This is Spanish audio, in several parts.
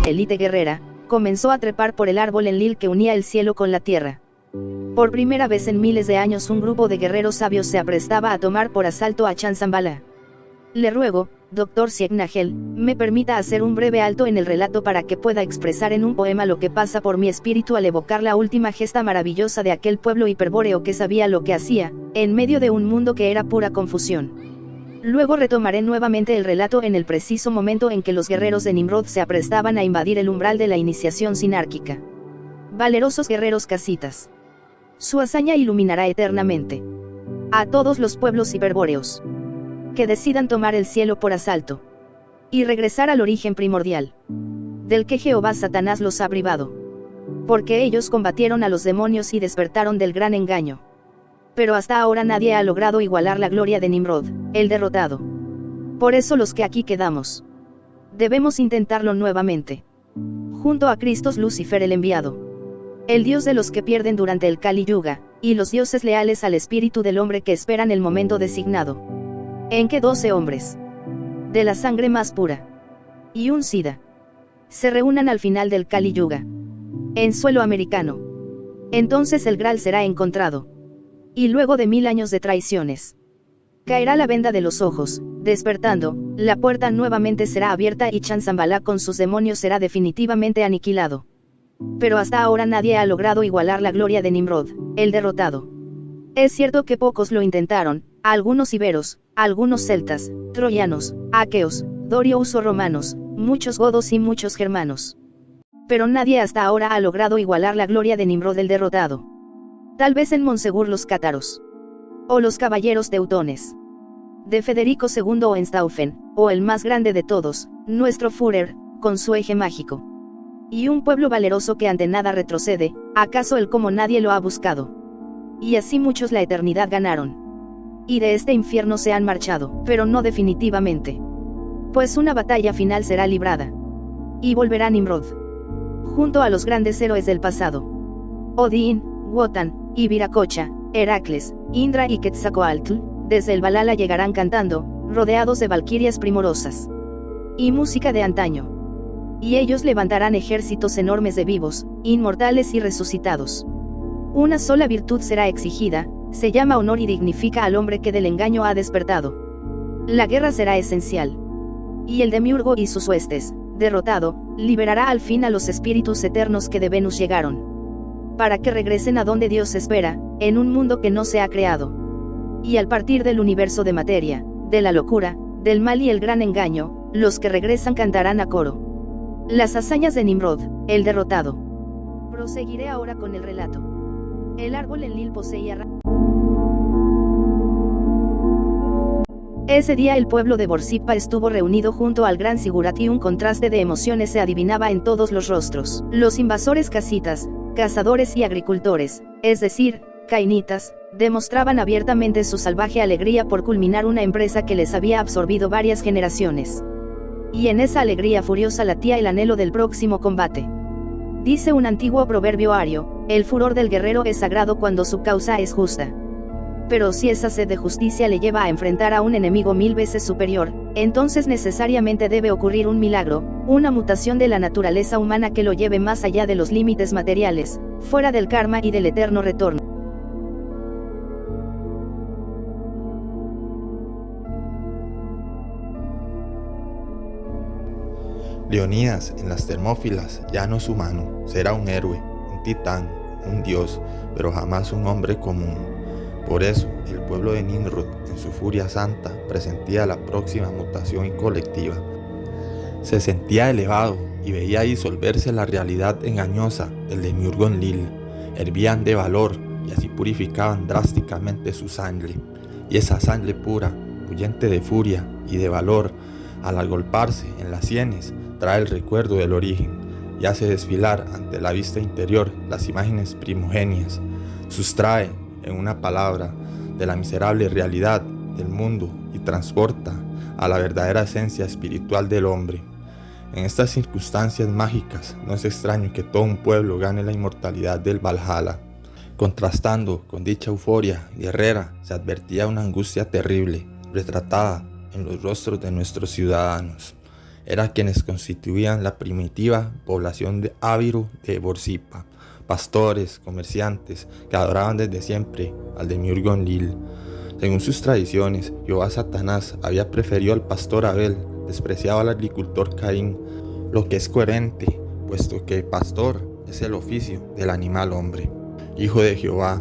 élite guerrera, comenzó a trepar por el árbol Enlil que unía el cielo con la tierra. Por primera vez en miles de años un grupo de guerreros sabios se aprestaba a tomar por asalto a Chanzambala. Le ruego, Dr. Siegnagel, me permita hacer un breve alto en el relato para que pueda expresar en un poema lo que pasa por mi espíritu al evocar la última gesta maravillosa de aquel pueblo hiperbóreo que sabía lo que hacía, en medio de un mundo que era pura confusión. Luego retomaré nuevamente el relato en el preciso momento en que los guerreros de Nimrod se aprestaban a invadir el umbral de la iniciación sinárquica. Valerosos guerreros casitas. Su hazaña iluminará eternamente a todos los pueblos hiperbóreos que decidan tomar el cielo por asalto y regresar al origen primordial, del que Jehová Satanás los ha privado. Porque ellos combatieron a los demonios y despertaron del gran engaño. Pero hasta ahora nadie ha logrado igualar la gloria de Nimrod, el derrotado. Por eso los que aquí quedamos debemos intentarlo nuevamente. Junto a Cristo Lucifer el enviado, el dios de los que pierden durante el Kali Yuga, y los dioses leales al espíritu del hombre que esperan el momento designado, en que 12 hombres, de la sangre más pura, y un Sida, se reúnan al final del Kali Yuga, en suelo americano. Entonces el Graal será encontrado. Y luego de 1000 años de traiciones, caerá la venda de los ojos, despertando, la puerta nuevamente será abierta y Chanzambala con sus demonios será definitivamente aniquilado. Pero hasta ahora nadie ha logrado igualar la gloria de Nimrod, el derrotado. Es cierto que pocos lo intentaron, algunos iberos, algunos celtas, troyanos, aqueos, dorios o romanos, muchos godos y muchos germanos. Pero nadie hasta ahora ha logrado igualar la gloria de Nimrod el derrotado. Tal vez en Monsegur los cátaros, o los caballeros teutones, de Federico II o en Staufen, o el más grande de todos, nuestro Führer, con su eje mágico. Y un pueblo valeroso que ante nada retrocede, acaso él como nadie lo ha buscado. Y así muchos la eternidad ganaron. Y de este infierno se han marchado, pero no definitivamente. Pues una batalla final será librada. Y volverá Nimrod, junto a los grandes héroes del pasado. Odín, Wotan, y Viracocha, Heracles, Indra y Quetzalcóatl, desde el Valhalla llegarán cantando, rodeados de valquirias primorosas y música de antaño. Y ellos levantarán ejércitos enormes de vivos, inmortales y resucitados. Una sola virtud será exigida, se llama honor y dignifica al hombre que del engaño ha despertado. La guerra será esencial. Y el demiurgo y sus huestes, derrotado, liberará al fin a los espíritus eternos que de Venus llegaron, para que regresen a donde Dios espera, en un mundo que no se ha creado. Y al partir del universo de materia, de la locura, del mal y el gran engaño, los que regresan cantarán a coro las hazañas de Nimrod, el derrotado. Proseguiré ahora con el relato. El árbol Enlil poseía. Ese día el pueblo de Borsippa estuvo reunido junto al gran Sigurat y un contraste de emociones se adivinaba en todos los rostros. Los invasores casitas, cazadores y agricultores, es decir, cainitas, demostraban abiertamente su salvaje alegría por culminar una empresa que les había absorbido varias generaciones. Y en esa alegría furiosa latía el anhelo del próximo combate. Dice un antiguo proverbio ario, el furor del guerrero es sagrado cuando su causa es justa. Pero si esa sed de justicia le lleva a enfrentar a un enemigo 1000 veces superior, entonces necesariamente debe ocurrir un milagro, una mutación de la naturaleza humana que lo lleve más allá de los límites materiales, fuera del karma y del eterno retorno. Leonidas, en las Termófilas, ya no es humano, será un héroe, un titán, un dios, pero jamás un hombre común. Por eso, el pueblo de Nimrod, en su furia santa, presentía la próxima mutación colectiva. Se sentía elevado y veía disolverse la realidad engañosa del demiurgo Enlil. Hervían de valor y así purificaban drásticamente su sangre. Y esa sangre pura, huyente de furia y de valor, al agolparse en las sienes, trae el recuerdo del origen y hace desfilar ante la vista interior las imágenes primogenias. Sustrae, en una palabra, de la miserable realidad del mundo y transporta a la verdadera esencia espiritual del hombre. En estas circunstancias mágicas no es extraño que todo un pueblo gane la inmortalidad del Valhalla. Contrastando con dicha euforia guerrera se advertía una angustia terrible, retratada en los rostros de nuestros ciudadanos. eran quienes constituían la primitiva población de Abiru de Borsippa, pastores, comerciantes, que adoraban desde siempre al demiurgo Enlil. Según sus tradiciones, Jehová Satanás había preferido al pastor Abel, despreciado al agricultor Caín, lo que es coherente, puesto que pastor es el oficio del animal hombre, hijo de Jehová,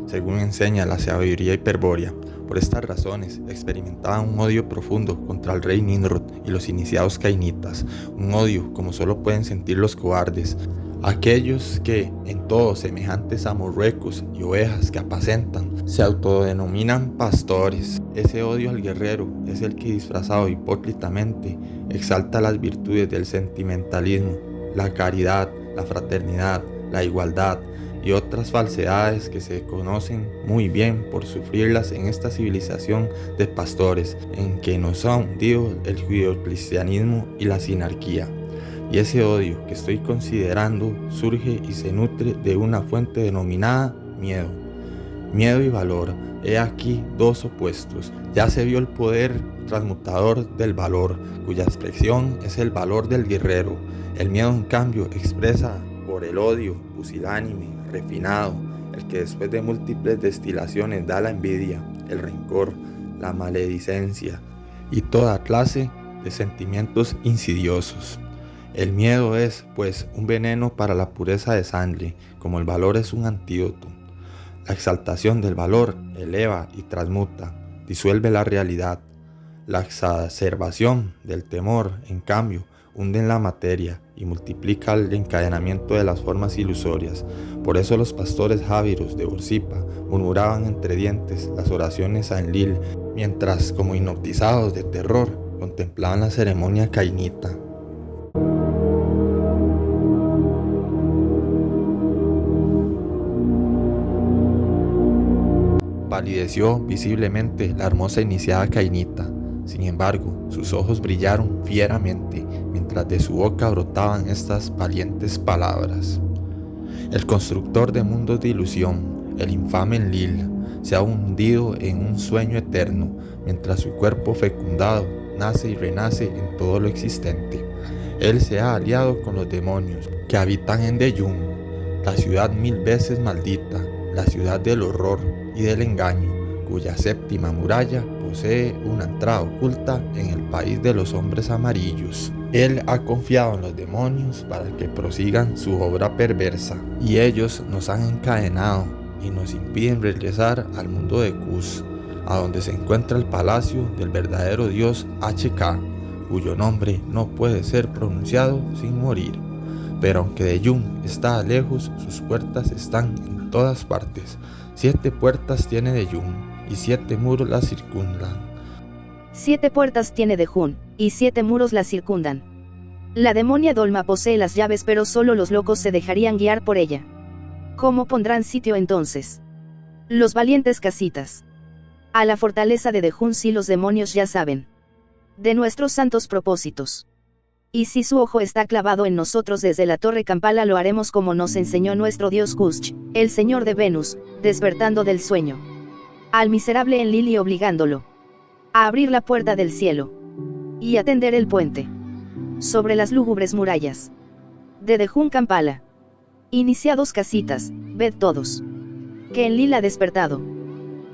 según enseña la sabiduría hiperbórea. Por estas razones, experimentaban un odio profundo contra el rey Nimrod y los iniciados cainitas, un odio como solo pueden sentir los cobardes, aquellos que, en todo semejantes a morruecos y ovejas que apacentan, se autodenominan pastores. Ese odio al guerrero es el que, disfrazado hipócritamente, exalta las virtudes del sentimentalismo, la caridad, la fraternidad, la igualdad y otras falsedades que se conocen muy bien por sufrirlas en esta civilización de pastores en que nos ha hundido el judeocristianismo y la sinarquía. Y ese odio que estoy considerando surge y se nutre de una fuente denominada miedo. Miedo y valor, he aquí dos opuestos. Ya se vio el poder transmutador del valor, cuya expresión es el valor del guerrero. El miedo, en cambio, expresa por el odio pusilánime, refinado, el que después de múltiples destilaciones da la envidia, el rencor, la maledicencia y toda clase de sentimientos insidiosos. El miedo es, pues, un veneno para la pureza de sangre, como el valor es un antídoto. La exaltación del valor eleva y transmuta, disuelve la realidad. La exacerbación del temor, en cambio, hunde en la materia y multiplica el encadenamiento de las formas ilusorias. Por eso los pastores jáviros de Borsippa murmuraban entre dientes las oraciones a Enlil, mientras, como hipnotizados de terror, contemplaban la ceremonia cainita. Palideció visiblemente la hermosa iniciada cainita. Sin embargo, sus ojos brillaron fieramente mientras de su boca brotaban estas valientes palabras. El constructor de mundos de ilusión, el infame Enlil, se ha hundido en un sueño eterno, mientras su cuerpo fecundado nace y renace en todo lo existente. Él se ha aliado con los demonios que habitan en Deyun, la ciudad 1000 veces maldita, la ciudad del horror y del engaño, cuya séptima muralla posee una entrada oculta en el país de los hombres amarillos. Él ha confiado en los demonios para que prosigan su obra perversa, y ellos nos han encadenado y nos impiden regresar al mundo de Cus, a donde se encuentra el palacio del verdadero dios HK, cuyo nombre no puede ser pronunciado sin morir. Pero aunque Deyun está lejos, sus puertas están en todas partes. 7 puertas tiene Deyun y 7 muros la circundan. 7 puertas tiene Deyun y 7 muros la circundan. La demonia Dolma posee las llaves, pero solo los locos se dejarían guiar por ella. ¿Cómo pondrán sitio entonces los valientes casitas a la fortaleza de Deyun si los demonios ya saben de nuestros santos propósitos? Y si su ojo está clavado en nosotros desde la torre Kampala, lo haremos como nos enseñó nuestro dios Kush, el señor de Venus, despertando del sueño al miserable Enlil y obligándolo a abrir la puerta del cielo y a tender el puente sobre las lúgubres murallas de Deyun Kampala. Iniciados casitas, ved todos que Enlil ha despertado.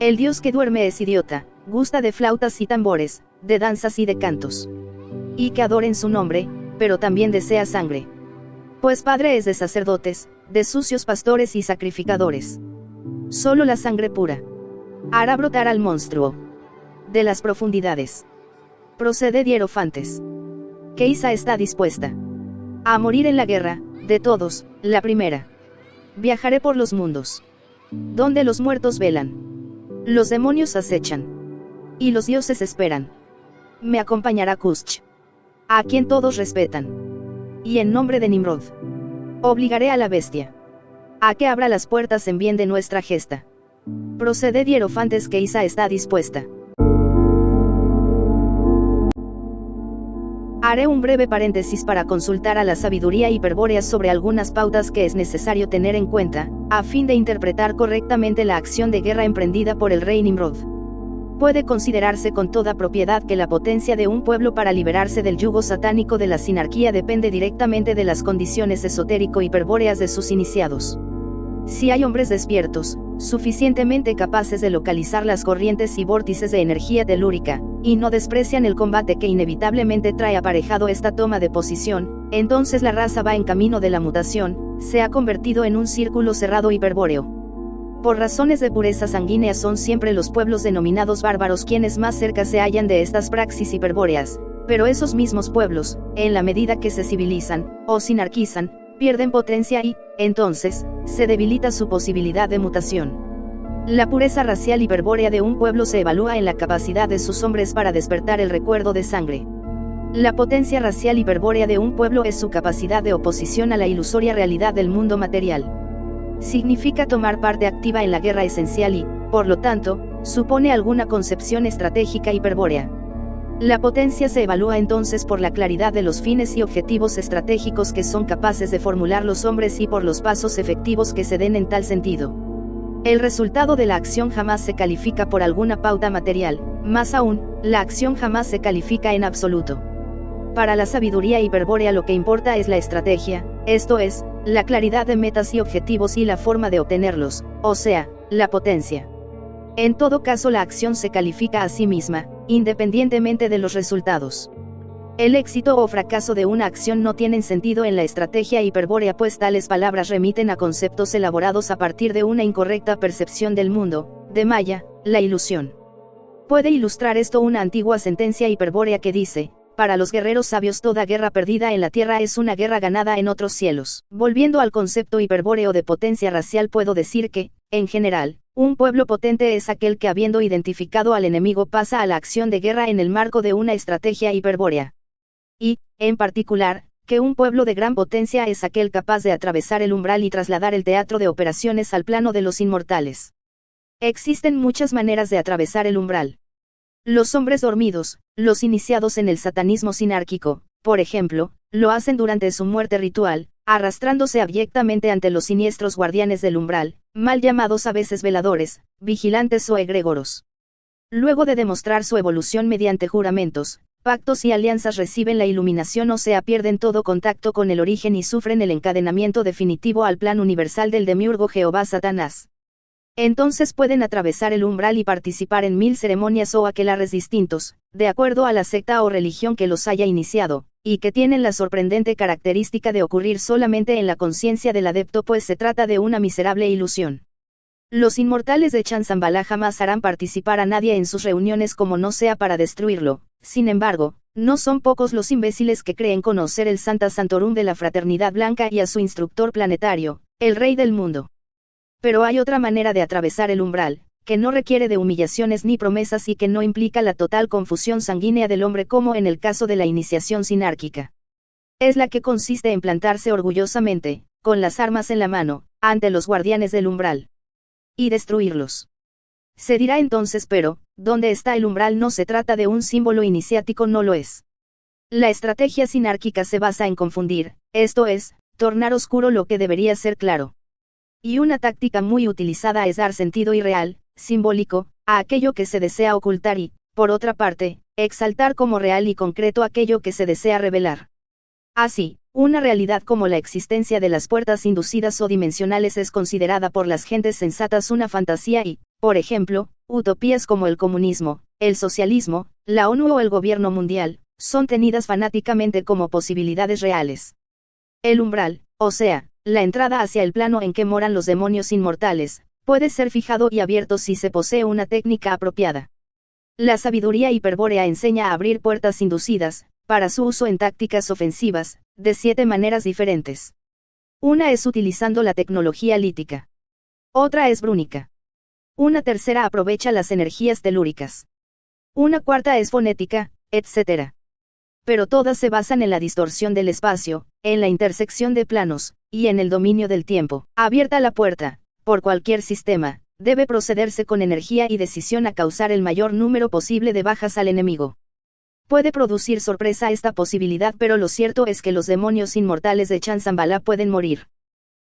El dios que duerme es idiota, gusta de flautas y tambores, de danzas y de cantos, y que adoren su nombre, pero también desea sangre. Pues padre es de sacerdotes, de sucios pastores y sacrificadores. Solo la sangre pura hará brotar al monstruo de las profundidades. Proceded, hierofantes, que Isa está dispuesta a morir en la guerra, de todos, la primera. Viajaré por los mundos donde los muertos velan, los demonios acechan, y los dioses esperan. Me acompañará Kush, a quien todos respetan, y en nombre de Nimrod, obligaré a la bestia a que abra las puertas en bien de nuestra gesta. Proceded, hierofantes, que Isa está dispuesta. Haré un breve paréntesis para consultar a la sabiduría hiperbórea sobre algunas pautas que es necesario tener en cuenta, a fin de interpretar correctamente la acción de guerra emprendida por el rey Nimrod. Puede considerarse con toda propiedad que la potencia de un pueblo para liberarse del yugo satánico de la sinarquía depende directamente de las condiciones esotérico-hiperbóreas de sus iniciados. Si hay hombres despiertos, suficientemente capaces de localizar las corrientes y vórtices de energía telúrica, y no desprecian el combate que inevitablemente trae aparejado esta toma de posición, entonces la raza va en camino de la mutación, se ha convertido en un círculo cerrado hiperbóreo. Por razones de pureza sanguínea son siempre los pueblos denominados bárbaros quienes más cerca se hallan de estas praxis hiperbóreas, pero esos mismos pueblos, en la medida que se civilizan, o sinarquizan, pierden potencia y, entonces, se debilita su posibilidad de mutación. La pureza racial hiperbórea de un pueblo se evalúa en la capacidad de sus hombres para despertar el recuerdo de sangre. La potencia racial hiperbórea de un pueblo es su capacidad de oposición a la ilusoria realidad del mundo material. Significa tomar parte activa en la guerra esencial y, por lo tanto, supone alguna concepción estratégica hiperbórea. La potencia se evalúa entonces por la claridad de los fines y objetivos estratégicos que son capaces de formular los hombres y por los pasos efectivos que se den en tal sentido. El resultado de la acción jamás se califica por alguna pauta material, más aún, la acción jamás se califica en absoluto. Para la sabiduría hiperbórea lo que importa es la estrategia, esto es, la claridad de metas y objetivos y la forma de obtenerlos, o sea, la potencia. En todo caso la acción se califica a sí misma, independientemente de los resultados. El éxito o fracaso de una acción no tienen sentido en la estrategia hiperbórea pues tales palabras remiten a conceptos elaborados a partir de una incorrecta percepción del mundo, de Maya, la ilusión. Puede ilustrar esto una antigua sentencia hiperbórea que dice: para los guerreros sabios toda guerra perdida en la tierra es una guerra ganada en otros cielos. Volviendo al concepto hiperbóreo de potencia racial puedo decir que, en general, un pueblo potente es aquel que habiendo identificado al enemigo pasa a la acción de guerra en el marco de una estrategia hiperbórea. Y, en particular, que un pueblo de gran potencia es aquel capaz de atravesar el umbral y trasladar el teatro de operaciones al plano de los inmortales. Existen muchas maneras de atravesar el umbral. Los hombres dormidos, los iniciados en el satanismo sinárquico, por ejemplo, lo hacen durante su muerte ritual, arrastrándose abyectamente ante los siniestros guardianes del umbral, mal llamados a veces veladores, vigilantes o egregoros. Luego de demostrar su evolución mediante juramentos, pactos y alianzas reciben la iluminación o sea pierden todo contacto con el origen y sufren el encadenamiento definitivo al plan universal del demiurgo Jehová Satanás. Entonces pueden atravesar el umbral y participar en 1000 ceremonias o aquelarres distintos, de acuerdo a la secta o religión que los haya iniciado, y que tienen la sorprendente característica de ocurrir solamente en la conciencia del adepto pues se trata de una miserable ilusión. Los inmortales de Chanzambala jamás harán participar a nadie en sus reuniones como no sea para destruirlo, sin embargo, no son pocos los imbéciles que creen conocer el Santa Santorum de la Fraternidad Blanca y a su instructor planetario, el Rey del Mundo. Pero hay otra manera de atravesar el umbral, que no requiere de humillaciones ni promesas y que no implica la total confusión sanguínea del hombre como en el caso de la iniciación sinárquica. Es la que consiste en plantarse orgullosamente, con las armas en la mano, ante los guardianes del umbral. Y destruirlos. Se dirá entonces pero, ¿dónde está el umbral? No se trata de un símbolo iniciático, no lo es. La estrategia sinárquica se basa en confundir, esto es, tornar oscuro lo que debería ser claro. Y una táctica muy utilizada es dar sentido irreal, simbólico, a aquello que se desea ocultar y, por otra parte, exaltar como real y concreto aquello que se desea revelar. Así, una realidad como la existencia de las puertas inducidas o dimensionales es considerada por las gentes sensatas una fantasía y, por ejemplo, utopías como el comunismo, el socialismo, la ONU o el gobierno mundial, son tenidas fanáticamente como posibilidades reales. El umbral, o sea, la entrada hacia el plano en que moran los demonios inmortales, puede ser fijado y abierto si se posee una técnica apropiada. La sabiduría hiperbórea enseña a abrir puertas inducidas, para su uso en tácticas ofensivas, de 7 maneras diferentes. Una es utilizando la tecnología lítica. Otra es brúnica. Una tercera aprovecha las energías telúricas. Una cuarta es fonética, etc. Pero todas se basan en la distorsión del espacio, en la intersección de planos, y en el dominio del tiempo. Abierta la puerta, por cualquier sistema, debe procederse con energía y decisión a causar el mayor número posible de bajas al enemigo. Puede producir sorpresa esta posibilidad, pero lo cierto es que los demonios inmortales de Chanzambala pueden morir.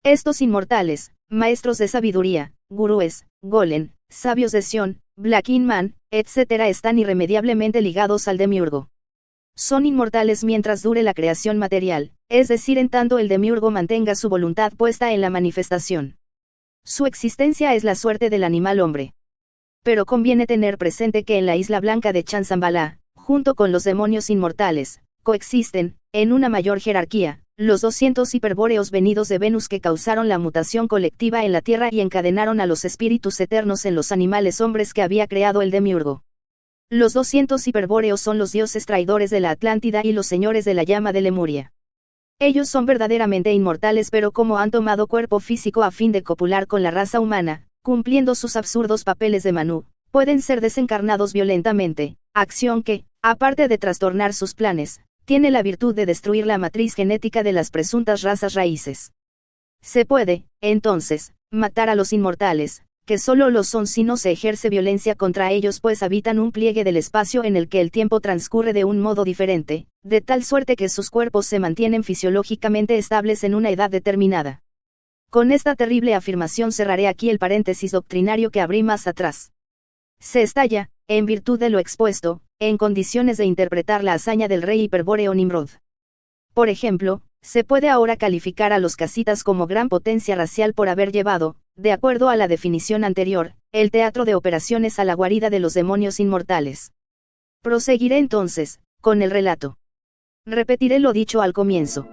Estos inmortales, maestros de sabiduría, gurúes, golem, sabios de Sion, Black Man, etc. están irremediablemente ligados al demiurgo. Son inmortales mientras dure la creación material, es decir, en tanto el demiurgo mantenga su voluntad puesta en la manifestación. Su existencia es la suerte del animal hombre. Pero conviene tener presente que en la isla blanca de Chanzambala, junto con los demonios inmortales, coexisten, en una mayor jerarquía, los 200 hiperbóreos venidos de Venus que causaron la mutación colectiva en la Tierra y encadenaron a los espíritus eternos en los animales hombres que había creado el demiurgo. Los 200 hiperbóreos son los dioses traidores de la Atlántida y los señores de la llama de Lemuria. Ellos son verdaderamente inmortales, pero como han tomado cuerpo físico a fin de copular con la raza humana, cumpliendo sus absurdos papeles de Manú, pueden ser desencarnados violentamente, acción que, aparte de trastornar sus planes, tiene la virtud de destruir la matriz genética de las presuntas razas raíces. Se puede, entonces, matar a los inmortales, que solo lo son si no se ejerce violencia contra ellos, pues habitan un pliegue del espacio en el que el tiempo transcurre de un modo diferente, de tal suerte que sus cuerpos se mantienen fisiológicamente estables en una edad determinada. Con esta terrible afirmación cerraré aquí el paréntesis doctrinario que abrí más atrás. Se estalla, en virtud de lo expuesto, en condiciones de interpretar la hazaña del rey hiperbóreo Nimrod. Por ejemplo, se puede ahora calificar a los casitas como gran potencia racial por haber llevado, de acuerdo a la definición anterior, el teatro de operaciones a la guarida de los demonios inmortales. Proseguiré entonces, con el relato. Repetiré lo dicho al comienzo.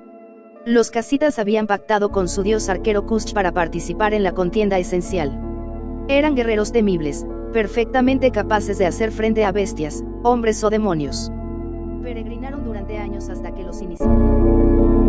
Los casitas habían pactado con su dios arquero Kush para participar en la contienda esencial. Eran guerreros temibles, perfectamente capaces de hacer frente a bestias, hombres o demonios. Peregrinaron durante años hasta que los iniciaron.